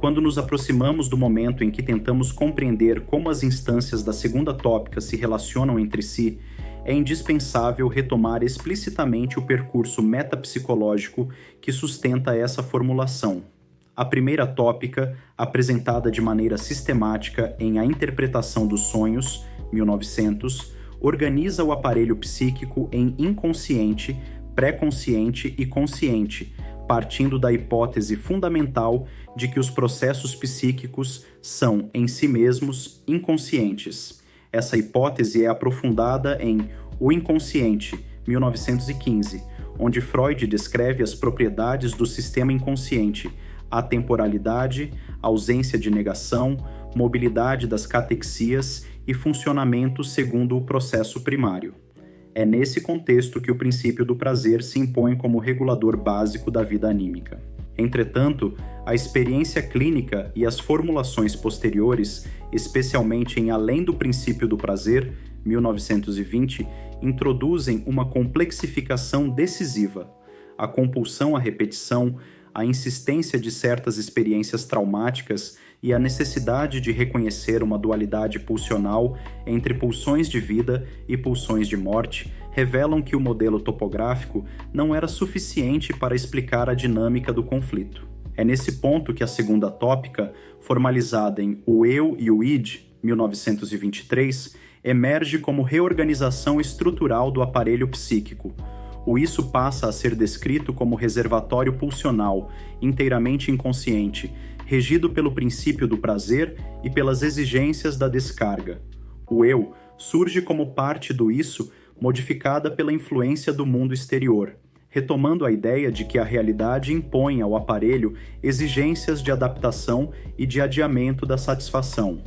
Quando nos aproximamos do momento em que tentamos compreender como as instâncias da segunda tópica se relacionam entre si, é indispensável retomar explicitamente o percurso metapsicológico que sustenta essa formulação. A primeira tópica, apresentada de maneira sistemática em A Interpretação dos Sonhos, 1900, organiza o aparelho psíquico em inconsciente, pré-consciente e consciente, partindo da hipótese fundamental de que os processos psíquicos são, em si mesmos, inconscientes. Essa hipótese é aprofundada em O Inconsciente, 1915, onde Freud descreve as propriedades do sistema inconsciente, atemporalidade, ausência de negação, mobilidade das catexias e funcionamento segundo o processo primário. É nesse contexto que o princípio do prazer se impõe como regulador básico da vida anímica. Entretanto, a experiência clínica e as formulações posteriores, especialmente em Além do Princípio do Prazer, 1920, introduzem uma complexificação decisiva. A compulsão à repetição, a insistência de certas experiências traumáticas e a necessidade de reconhecer uma dualidade pulsional entre pulsões de vida e pulsões de morte revelam que o modelo topográfico não era suficiente para explicar a dinâmica do conflito. É nesse ponto que a segunda tópica, formalizada em O Eu e o Id, 1923, emerge como reorganização estrutural do aparelho psíquico. O isso passa a ser descrito como reservatório pulsional, inteiramente inconsciente, regido pelo princípio do prazer e pelas exigências da descarga. O eu surge como parte do isso, modificada pela influência do mundo exterior, retomando a ideia de que a realidade impõe ao aparelho exigências de adaptação e de adiamento da satisfação.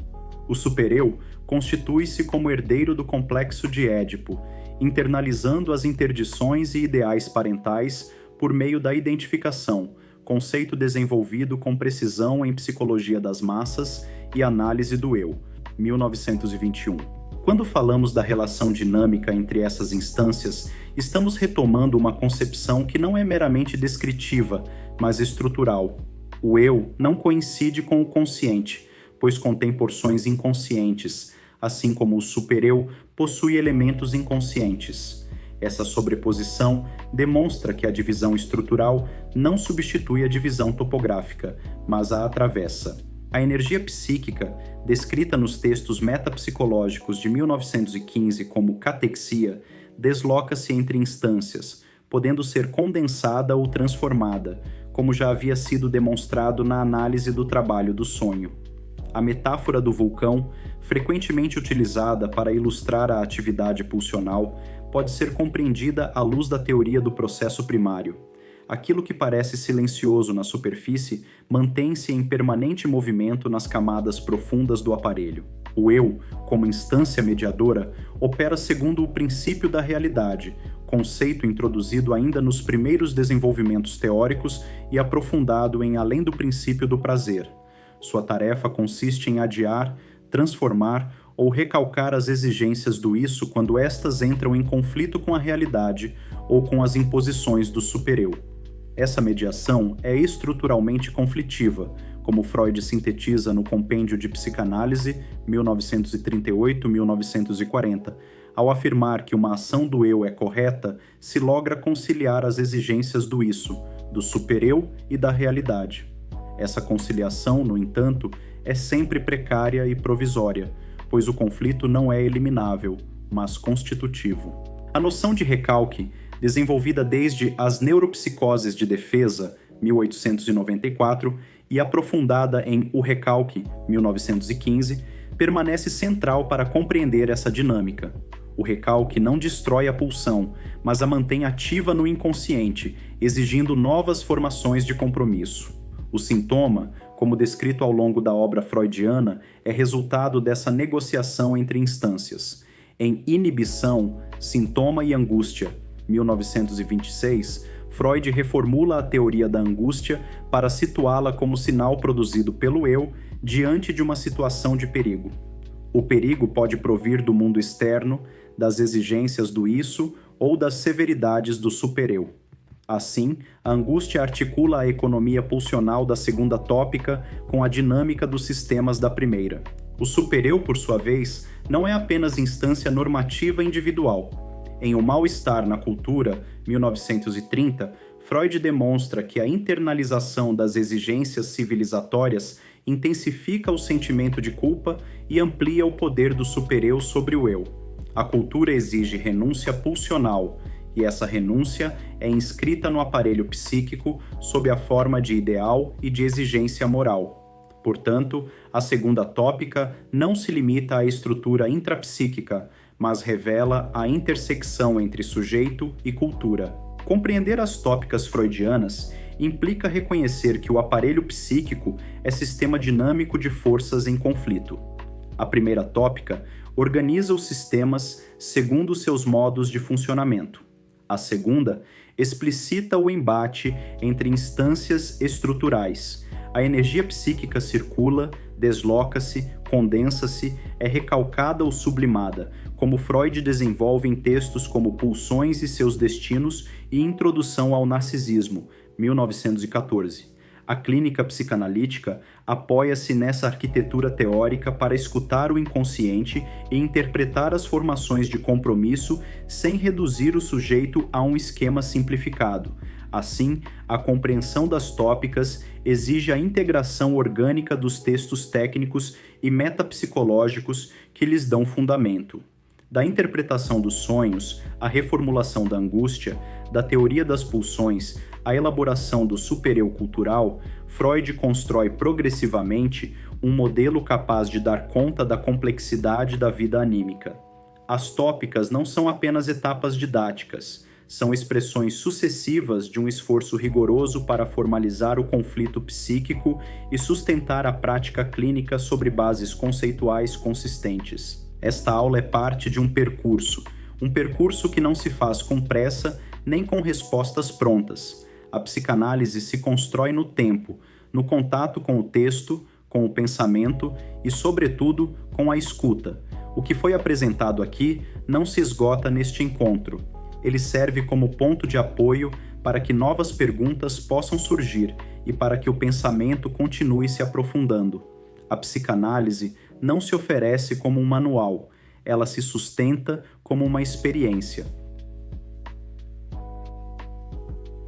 O supereu constitui-se como herdeiro do complexo de Édipo, internalizando as interdições e ideais parentais por meio da identificação, conceito desenvolvido com precisão em Psicologia das Massas e Análise do Eu, 1921. Quando falamos da relação dinâmica entre essas instâncias, estamos retomando uma concepção que não é meramente descritiva, mas estrutural. O eu não coincide com o consciente, pois contém porções inconscientes, assim como o supereu possui elementos inconscientes. Essa sobreposição demonstra que a divisão estrutural não substitui a divisão topográfica, mas a atravessa. A energia psíquica, descrita nos textos metapsicológicos de 1915 como catexia, desloca-se entre instâncias, podendo ser condensada ou transformada, como já havia sido demonstrado na análise do trabalho do sonho. A metáfora do vulcão, frequentemente utilizada para ilustrar a atividade pulsional, pode ser compreendida à luz da teoria do processo primário. Aquilo que parece silencioso na superfície mantém-se em permanente movimento nas camadas profundas do aparelho. O eu, como instância mediadora, opera segundo o princípio da realidade, conceito introduzido ainda nos primeiros desenvolvimentos teóricos e aprofundado em Além do Princípio do Prazer. Sua tarefa consiste em adiar, transformar ou recalcar as exigências do isso quando estas entram em conflito com a realidade ou com as imposições do supereu. Essa mediação é estruturalmente conflitiva, como Freud sintetiza no Compêndio de Psicanálise, 1938-1940, ao afirmar que uma ação do eu é correta se logra conciliar as exigências do isso, do supereu e da realidade. Essa conciliação, no entanto, é sempre precária e provisória, pois o conflito não é eliminável, mas constitutivo. A noção de recalque, desenvolvida desde As Neuropsicoses de Defesa, 1894, e aprofundada em O Recalque, 1915, permanece central para compreender essa dinâmica. O recalque não destrói a pulsão, mas a mantém ativa no inconsciente, exigindo novas formações de compromisso. O sintoma, como descrito ao longo da obra freudiana, é resultado dessa negociação entre instâncias. Em Inibição, Sintoma e Angústia, 1926, Freud reformula a teoria da angústia para situá-la como sinal produzido pelo eu diante de uma situação de perigo. O perigo pode provir do mundo externo, das exigências do isso ou das severidades do supereu. Assim, a angústia articula a economia pulsional da segunda tópica com a dinâmica dos sistemas da primeira. O supereu, por sua vez, não é apenas instância normativa individual. Em O Mal-Estar na Cultura, 1930, Freud demonstra que a internalização das exigências civilizatórias intensifica o sentimento de culpa e amplia o poder do supereu sobre o eu. A cultura exige renúncia pulsional, e essa renúncia é inscrita no aparelho psíquico sob a forma de ideal e de exigência moral. Portanto, a segunda tópica não se limita à estrutura intrapsíquica, mas revela a intersecção entre sujeito e cultura. Compreender as tópicas freudianas implica reconhecer que o aparelho psíquico é sistema dinâmico de forças em conflito. A primeira tópica organiza os sistemas segundo seus modos de funcionamento. A segunda explicita o embate entre instâncias estruturais. A energia psíquica circula, desloca-se, condensa-se, é recalcada ou sublimada, como Freud desenvolve em textos como Pulsões e seus Destinos e Introdução ao Narcisismo, 1914. A clínica psicanalítica apoia-se nessa arquitetura teórica para escutar o inconsciente e interpretar as formações de compromisso sem reduzir o sujeito a um esquema simplificado. Assim, a compreensão das tópicas exige a integração orgânica dos textos técnicos e metapsicológicos que lhes dão fundamento. Da interpretação dos sonhos, à reformulação da angústia, da teoria das pulsões, à elaboração do supereu cultural, Freud constrói progressivamente um modelo capaz de dar conta da complexidade da vida anímica. As tópicas não são apenas etapas didáticas, são expressões sucessivas de um esforço rigoroso para formalizar o conflito psíquico e sustentar a prática clínica sobre bases conceituais consistentes. Esta aula é parte de um percurso que não se faz com pressa nem com respostas prontas. A psicanálise se constrói no tempo, no contato com o texto, com o pensamento e, sobretudo, com a escuta. O que foi apresentado aqui não se esgota neste encontro. Ele serve como ponto de apoio para que novas perguntas possam surgir e para que o pensamento continue se aprofundando. A psicanálise não se oferece como um manual, ela se sustenta como uma experiência.